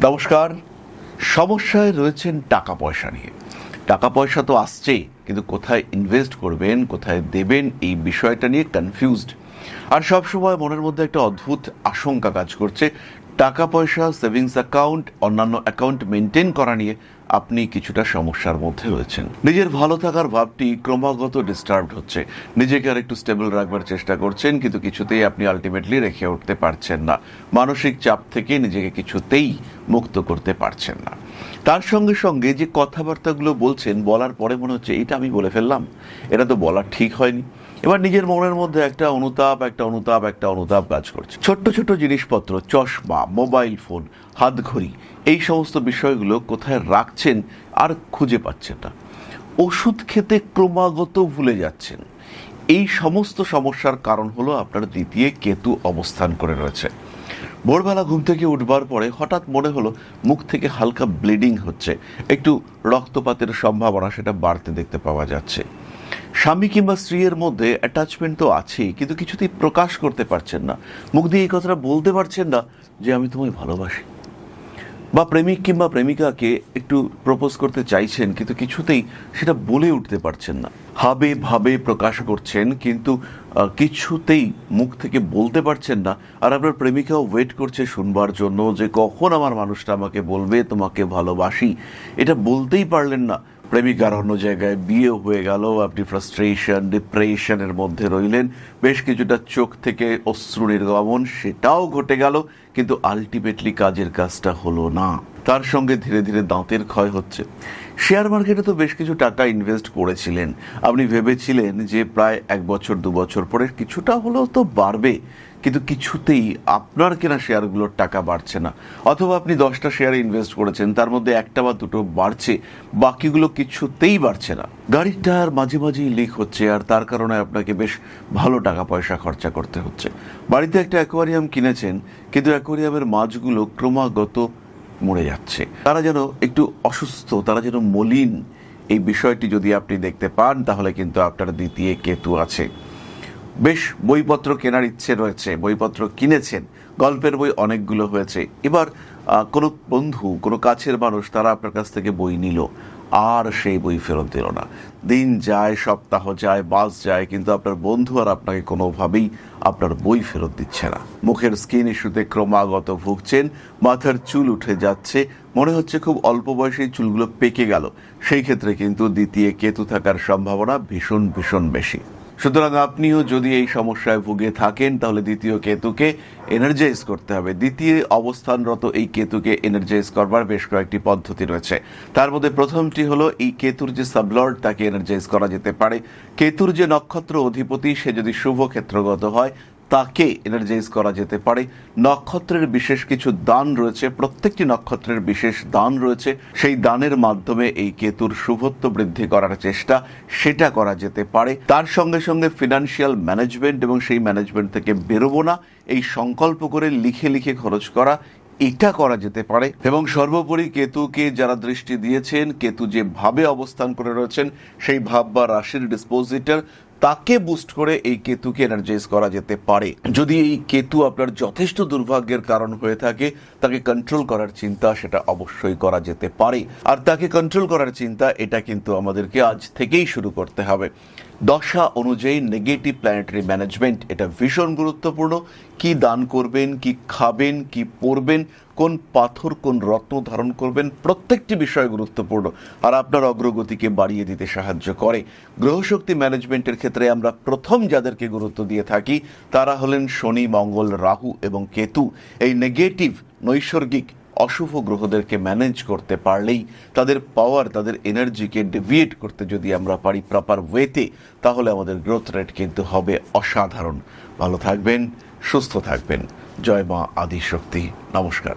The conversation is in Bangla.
নমস্কার। সমস্যায় রয়েছেন টাকা পয়সা নিয়ে। টাকা পয়সা তো আসছেই, কিন্তু কোথায় ইনভেস্ট করবেন, কোথায় দেবেন, এই বিষয়টা নিয়ে কনফিউজড। আর সবসময় মনের মধ্যে একটা অদ্ভুত আশঙ্কা কাজ করছে। টাকা পয়সা, সেভিংস অ্যাকাউন্ট, অন্যান্য অ্যাকাউন্ট মেনটেন করা নিয়ে আপনি কিছুটা সমস্যার মধ্যে রয়েছেন। নিজের ভালো থাকার ভাবটি ক্রমাগত ডিস্টার্বড হচ্ছে। নিজেকে আর একটু স্টেবল রাখবার চেষ্টা করছেন, কিন্তু কিছুতেই আপনি আলটিমেটলি রেখে উঠতে পারছেন না। মানসিক চাপ থেকে নিজেকে কিছুতেই মুক্ত করতে পারছেন না। তার সঙ্গে সঙ্গে যে কথাবার্তাগুলো বলছেন, বলার পরে মনে হচ্ছে এটা আমি বলে ফেললাম, এটা তো বলা ঠিক হয়নি। এবার নিজের মনের মধ্যে একটা অনুতাপ কাজ করছে। ছোট্ট ছোট্ট জিনিসপত্র, চশমা, মোবাইল ফোন, হাতঘড়ি, এই সমস্ত বিষয়গুলো কোথায় রাখছেন আর খুঁজে পাচ্ছেন না। ওষুধ খেতে ক্রমাগত ভুলে যাচ্ছেন। এই সমস্ত সমস্যার কারণ হলো আপনার দ্বিতীয় কেতু অবস্থান করে রয়েছে। ভোরবেলা ঘুম থেকে উঠবার পরে হঠাৎ মনে হলো মুখ থেকে হালকা ব্লিডিং হচ্ছে, একটু রক্তপাতের সম্ভাবনা সেটা বাড়তে দেখতে পাওয়া যাচ্ছে। স্বামী কিংবা স্ত্রীর মধ্যে অ্যাটাচমেন্ট তো আছেই, কিন্তু কিছুতেই প্রকাশ করতে পারছেন না। মুখ দিয়ে এই কথাটা বলতে পারছেন না যে আমি তোমায় ভালোবাসি। বা প্রেমিক কিংবা প্রেমিকাকে একটু প্রপোজ করতে চাইছেন, কিন্তু কিছুতেই সেটা বলে উঠতে পারছেন না। হাবে ভাবে প্রকাশ করছেন, কিন্তু কিছুতেই মুখ থেকে বলতে পারছেন না। আর আপনার প্রেমিকাও ওয়েট করছে শুনবার জন্য যে কখন আমার মানুষটা আমাকে বলবে তোমাকে ভালোবাসি। এটা বলতেই পারলেন না। প্রেমিকার অন্য জায়গায় বিয়ে হয়ে গেল, আপনি ফ্রাস্ট্রেশন, ডিপ্রেশনের মধ্যে রইলেন। বেশ কিছুটা চোখ থেকে অশ্রু নির্গমন, সেটাও ঘটে গেল, কিন্তু আলটিমেটলি কাজের কাজটা হলো না। তার সঙ্গে ধীরে ধীরে দাঁতের ক্ষয় হচ্ছে। শেয়ার মার্কেটে তো বেশ কিছু টাকা ইনভেস্ট করেছিলেন, আপনি ভেবেছিলেন যে প্রায় 1-2 বছর পরে কিছুটা হলেও তো বাড়বে, কিন্তু কিছুতেই আপনার কেনা শেয়ারগুলোর টাকা বাড়ছে না। অথবা আপনি 10টা শেয়ারে ইনভেস্ট করেছেন, তার মধ্যে 1টা বা 2টো বাড়ছে, বাকিগুলো কিছুতেই বাড়ছে না। গাড়ির টায়ার মাঝে মাঝেই লিক হচ্ছে, আর তার কারণে আপনাকে বেশ ভালো টাকা পয়সা খরচা করতে হচ্ছে। বাড়িতে একটা অ্যাকোয়ারিয়াম কিনেছেন, কিন্তু অ্যাকোয়ারিয়ামের মাছগুলো ক্রমাগত মরে যাচ্ছে। তারা যেন একটু অসুস্থ, তারা যেন মলিন। এই বিষয়টি যদি আপনি দেখতে পান, তাহলে কিন্তু আপনার দ্বিতীয় কেতু আছে। বেশ বইপত্র কেনার ইচ্ছে রয়েছে, বইপত্র কিনেছেন, গল্পের বই অনেকগুলো হয়েছে। এবার কোনো বন্ধু, কোনো কাছের মানুষ, তারা আপনার কাছ থেকে বই নিল, আর সেই বই ফেরত দিল না। দিন যায়, সপ্তাহ যায়, মাস যায়, কিন্তু আপনার বন্ধু আর আপনাকে কোনোভাবেই আপনার বই ফেরত দিচ্ছে না। মুখের স্কিন ইস্যুতে ক্রমাগত ভুগছেন, মাথার চুল উঠে যাচ্ছে, মনে হচ্ছে খুব অল্প বয়সে চুলগুলো পেকে গেল। সেই ক্ষেত্রে কিন্তু দ্বিতীয় কেতু থাকার সম্ভাবনা ভীষণ ভীষণ বেশি। সুতরাং আপনিও যদি এই সমস্যায় ভুগে থাকেন, তাহলে দ্বিতীয় কেতুকে এনার্জাইজ করতে হবে। দ্বিতীয় অবস্থানরত এই কেতুকে এনার্জাইজ করবার বেশ কয়েকটি পদ্ধতি রয়েছে। তার মধ্যে প্রথমটি হলো এই কেতুর যে সাবলর্ড, তাকে এনার্জাইজ করা যেতে পারে। কেতুর যে নক্ষত্র অধিপতি, সে যদি শুভ ক্ষেত্রগত হয়, তাকে এনার্জাইজ করা যেতে পারে। নক্ষত্রের বিশেষ কিছু দান রয়েছে, প্রত্যেকটি নক্ষত্রের বিশেষ দান রয়েছে। সেই দানের মাধ্যমে এই কেতুর শুভত্ব বৃদ্ধি করার চেষ্টা, সেটা করা যেতে পারে। তার সঙ্গে সঙ্গে ফিনান্সিয়াল ম্যানেজমেন্ট, এবং সেই ম্যানেজমেন্ট থেকে বেরোবো না, এই সংকল্প করে লিখে লিখে খরচ করা, এটা করা যেতে পারে। এবং সর্বোপরি কেতুকে যারা দৃষ্টি দিয়েছেন, কেতু যে ভাবে অবস্থান করে রয়েছেন, সেই ভাব বা রাশির ডিসপোজিটর, তাকে বুস্ট করে এই কেতুকে এনার্জাইজ করা যেতে পারে। যদি এই কেতু আপনার যথেষ্ট দুর্ভাগ্যের কারণ হয়ে থাকে, তাকে কন্ট্রোল করার চিন্তা, সেটা অবশ্যই করা যেতে পারে। আর তাকে কন্ট্রোল করার চিন্তা, এটা কিন্তু আমাদেরকে আজ থেকেই শুরু করতে হবে। দশা অনুযায়ী নেগেটিভ প্ল্যানেটারি ম্যানেজমেন্ট, এটা ভীষণ গুরুত্বপূর্ণ। কি দান করবেন, কি খাবেন, কি পরবেন, কোন পাথর, কোন রত্ন ধারণ করবেন, প্রত্যেকটি বিষয় গুরুত্বপূর্ণ, আর আপনার অগ্রগতিকে বাড়িয়ে দিতে সাহায্য করে। গ্রহশক্তি ম্যানেজমেন্টের ক্ষেত্রে আমরা প্রথম যাদেরকে গুরুত্ব দিয়ে থাকি, তারা হলেন শনি, মঙ্গল, রাহু এবং কেতু। এই নেগেটিভ, নৈসর্গিক অশুভ গ্রহদেরকে ম্যানেজ করতে পারলেই, তাদের পাওয়ার, তাদের এনার্জিকে ডেভিয়েট করতে যদি আমরা পারি প্রপার ওয়েতে, তাহলে আমাদের গ্রোথ রেট কিন্তু হবে অসাধারণ। ভালো থাকবেন, সুস্থ থাকবেন। জয় মা আদিশক্তি। নমস্কার।